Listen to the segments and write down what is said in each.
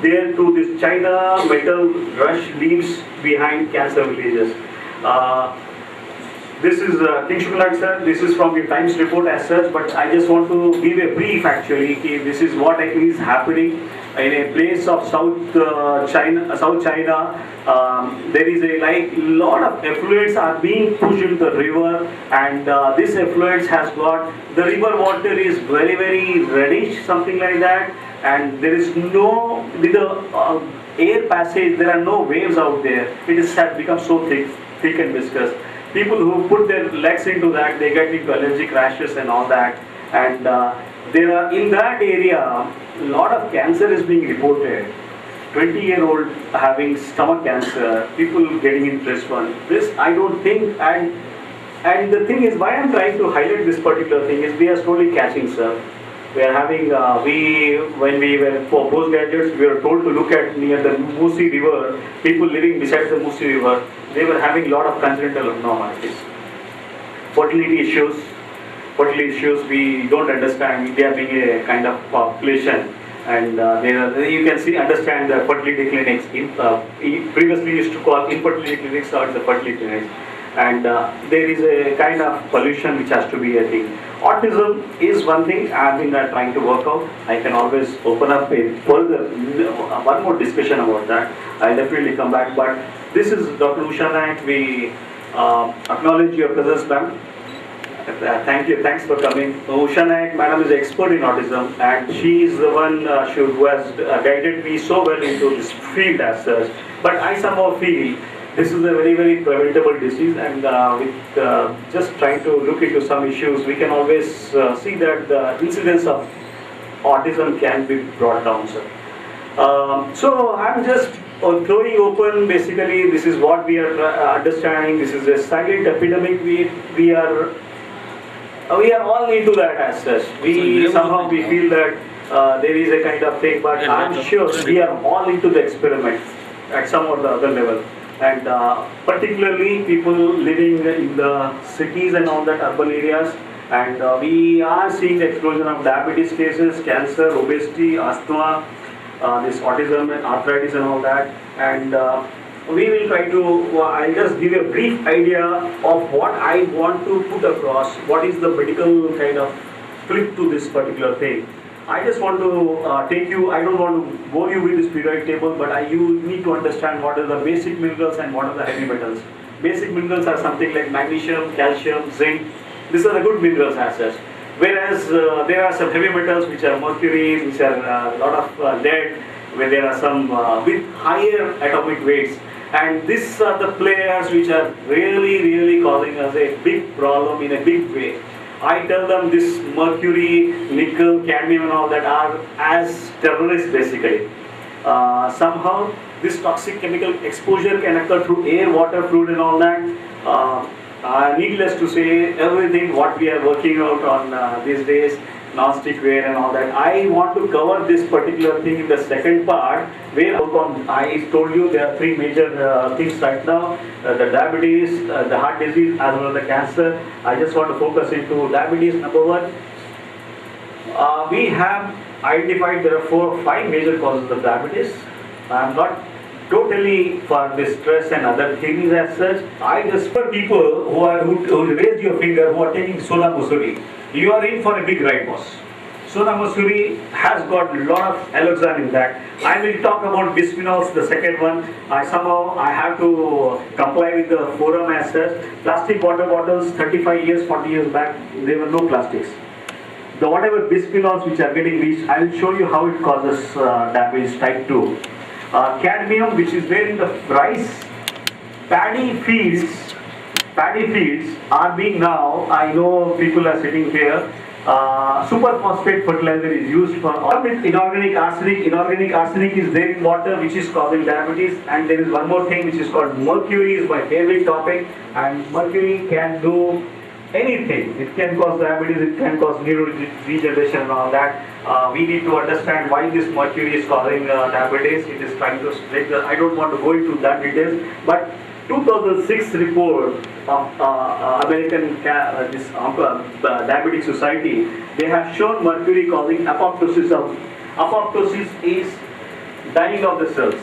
there to this China metal rush leaves behind cancer villages. This is King Shukulat sir. This is from the Times report as such, but I just want to give a brief actually. This is what actually is happening in a place of China. South China, there is a lot of effluents are being pushed into the river, and this effluents has got the river water is very reddish, something like that, and there is no with the air passage. There are no waves out there. It is has become so thick and viscous. People who put their legs into that, they get into allergic rashes and all that. And there are in that area, a lot of cancer is being reported. 20-year-old having stomach cancer, people getting into this one. This I don't think, and the thing is, why I'm trying to highlight this particular thing is we are slowly catching, sir. We are having, when we were for postgraduates, we were told to look at near the Musi River, people living beside the Musi River, they were having a lot of congenital abnormalities. Fertility issues we don't understand. India being a kind of population, and you can see, understand the fertility clinics. Previously used to call infertility clinics, now it's the fertility clinics. And there is a kind of pollution which has to be a thing. Autism is one thing I've been trying to work out. I can always open up a further, one more discussion about that. I'll definitely come back. But this is Dr. Usha Naik. We acknowledge your presence, ma'am. Thank you. Thanks for coming. Usha Naik, madam, is an expert in autism, and she is the one who has guided me so well into this field as such. But I somehow feel this is a very preventable disease, and with just trying to look into some issues, we can always see that the incidence of autism can be brought down, sir. So I'm just throwing open, basically, this is what we are understanding. This is a silent epidemic. We are all into that as such. Somehow we feel that there is a kind of thing, but I'm sure we are all into the experiment at some or the other level. And particularly people living in the cities and all that urban areas, and we are seeing the explosion of diabetes cases, cancer, obesity, asthma, this autism and arthritis and all that. And we will try to, I'll just give a brief idea of what I want to put across, what is the medical kind of flip to this particular thing. I just want to take you, I don't want to bore you with this periodic table, but you need to understand what are the basic minerals and what are the heavy metals. Basic minerals are something like magnesium, calcium, zinc. These are the good minerals as such. Whereas there are some heavy metals which are mercury, which are a lot of lead, where there are some with higher atomic weights. And these are the players which are really causing us a big problem in a big way. I tell them this mercury, nickel, cadmium and all that are as terrorists basically. Somehow this toxic chemical exposure can occur through air, water, fluid and all that. Needless to say, everything what we are working out on these days, non-stick ware and all that. I want to cover this particular thing in the second part, where I told you there are three major things right now: the diabetes, the heart disease, as well as the cancer. I just want to focus into diabetes. Number one, we have identified there are 4 or 5 major causes of diabetes. I am not totally for this stress and other things as such. I just for people who raised your finger, who are taking Sona Masuri, you are in for a big ride, boss. Sona Masuri has got a lot of alloxan in that. I will talk about bisphenols, the second one. I have to comply with the forum as such. Plastic water bottles, 35 years, 40 years back, there were no plastics. The whatever bisphenols which are getting reached, I will show you how it causes diabetes type 2. Cadmium, which is there in the rice, paddy fields are being now, I know people are sitting here, superphosphate fertilizer is used for all with inorganic arsenic. Inorganic arsenic is there in water, which is causing diabetes. And there is one more thing which is called mercury, is my favorite topic, and mercury can do anything. It can cause diabetes, it can cause neurodegeneration and all that. We need to understand why this mercury is causing diabetes. It is trying to split I don't want to go into that details, but 2006 report of American Diabetic Society, they have shown mercury causing apoptosis. Apoptosis is dying of the cells.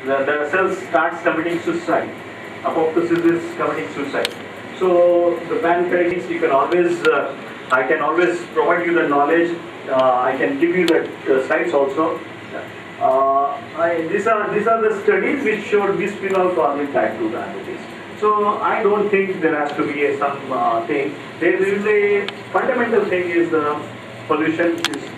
The cells starts committing suicide. Apoptosis is committing suicide. So the pancreatitis, you can always, I can always provide you the knowledge. I can give you the slides also. These are the studies which showed bisphenol causing type 2 diabetes. So I don't think there has to be some thing. There is a fundamental thing is the pollution is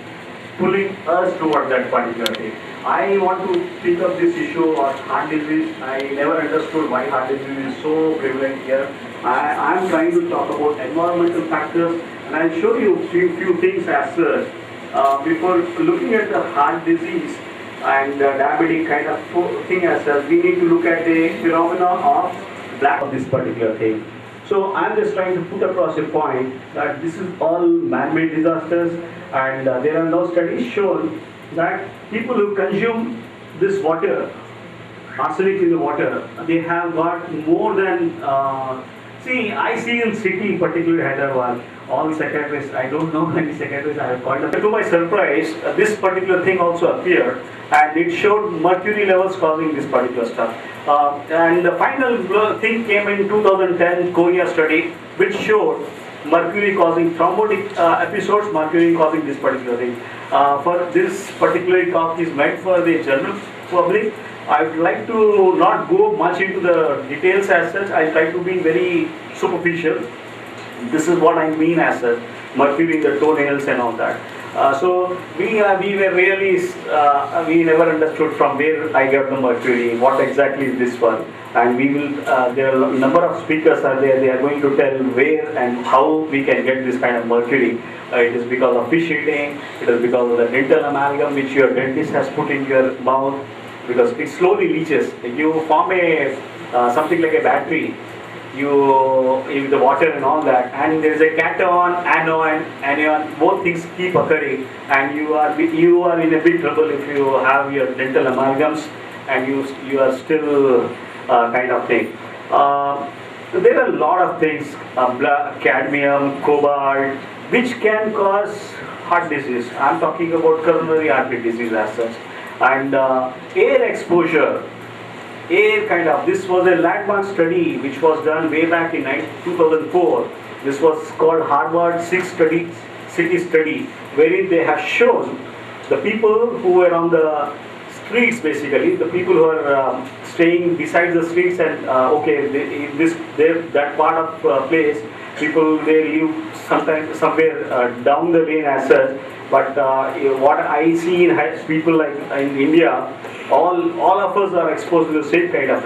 pulling us toward that particular thing. I want to pick up this issue of heart disease. I never understood why heart disease is so prevalent here. I am trying to talk about environmental factors, and I'll show you few things as such. Before looking at the heart disease and diabetic kind of thing as such, we need to look at the phenomenon of black of this particular thing. So I'm just trying to put across a point that this is all man-made disasters, and there are no studies shown that people who consume this water, arsenic in the water, they have got more than, see, I see in city, particularly Hyderabad, all psychiatrists, I don't know many psychiatrists I have called up. To my surprise, this particular thing also appeared, and it showed mercury levels causing this particular stuff. And the final thing came in 2010 Korea study, which showed mercury causing thrombotic episodes, mercury causing this particular thing. For this particular talk is meant for the general public. I would like to not go much into the details as such. I try to be very superficial. This is what I mean as such, mercury in the toenails and all that. So we were really, we never understood from where I got the mercury, what exactly is this one. And we will, there are a number of speakers are there, they are going to tell where and how we can get this kind of mercury. It is because of fish eating, it is because of the dental amalgam which your dentist has put in your mouth, because it slowly leaches. You form a, something like a battery, in the water and all that, and there is a cation, anion, both things keep occurring, and you are in a big trouble if you have your dental amalgams and you are still kind of thing. There are a lot of things, cadmium, cobalt, which can cause heart disease. I am talking about coronary artery disease as such, and air exposure. This was a landmark study which was done way back in 2004. This was called Harvard City Study, wherein they have shown the people who were on the streets, basically, the people who are staying beside the streets, and that part of place, people they live somewhere down the lane as such. But what I see in people like in India, all of us are exposed to the same kind of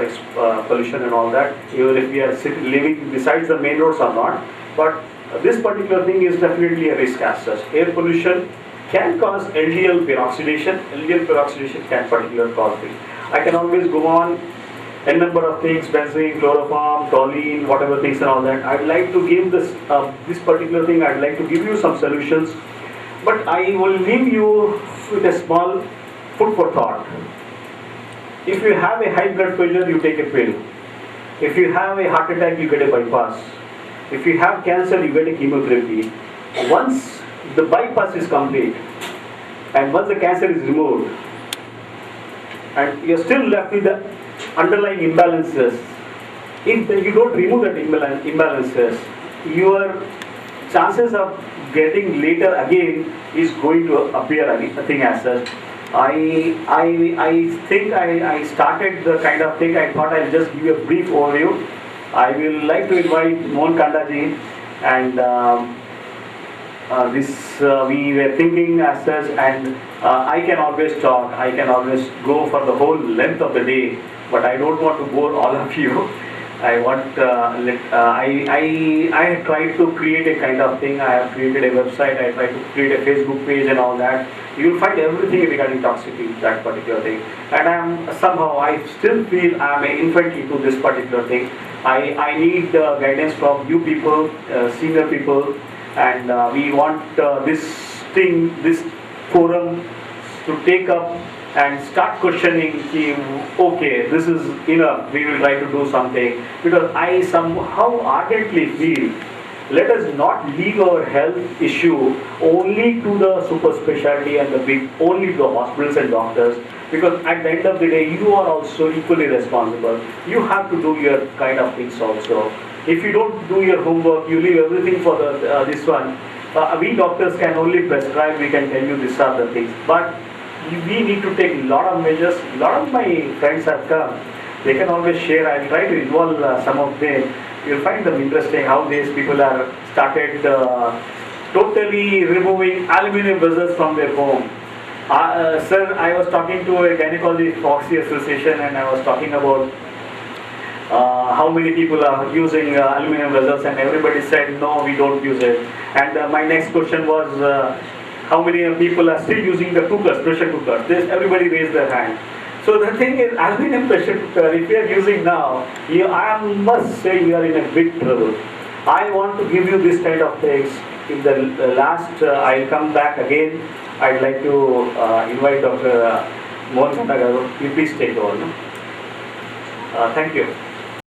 pollution and all that, even if we are living besides the main roads or not. But this particular thing is definitely a risk as such. Air pollution can cause LDL peroxidation. LDL peroxidation can particularly cause things. I can always go on a number of things, benzene, chloroform, toluene, whatever things and all that. I'd like to give this particular thing, I'd like to give you some solutions. But I will leave you with a small food for thought. If you have a high blood pressure, you take a pill. If you have a heart attack, you get a bypass. If you have cancer, you get a chemotherapy. Once the bypass is complete, and once the cancer is removed, and you're still left with the underlying imbalances, if you don't remove that imbalances, your chances of getting later again is going to appear thing as such. I think I started the kind of thing. I thought I'll just give you a brief overview. I will like to invite Mohan Kandaji, and we were thinking as such, and I can always talk, I can always go for the whole length of the day, but I don't want to bore all of you. I want, I tried to create a kind of thing. I have created a website, I tried to create a Facebook page and all that. You will find everything regarding toxicity, that particular thing. And I still feel I am an infant into this particular thing. I need guidance from you people, senior people, and we want this forum to take up and start questioning, okay, this is enough, we will try to do something. Because I somehow ardently feel, let us not leave our health issue only to the super specialty and only to the hospitals and doctors. because at the end of the day, you are also equally responsible. You have to do your kind of things also. If you don't do your homework, you leave everything for this one. We doctors can only prescribe, we can tell you these are the things. But we need to take a lot of measures. A lot of my friends have come. They can always share. I'll try to involve some of them. You'll find them interesting how these people are started totally removing aluminum vessels from their home. Sir, I was talking to a gynecology proxy association and I was talking about how many people are using aluminum vessels, and everybody said no, we don't use it. And my next question was how many people are still using the cookers, pressure cookers. Everybody raised their hand. So the thing is, aluminum pressure cooker, if you are using now, I must say you are in a big trouble. I want to give you this kind of things. In the last, I'll come back again. I'd like to invite Dr. Mohan Kanda. You please take over. No? Thank you.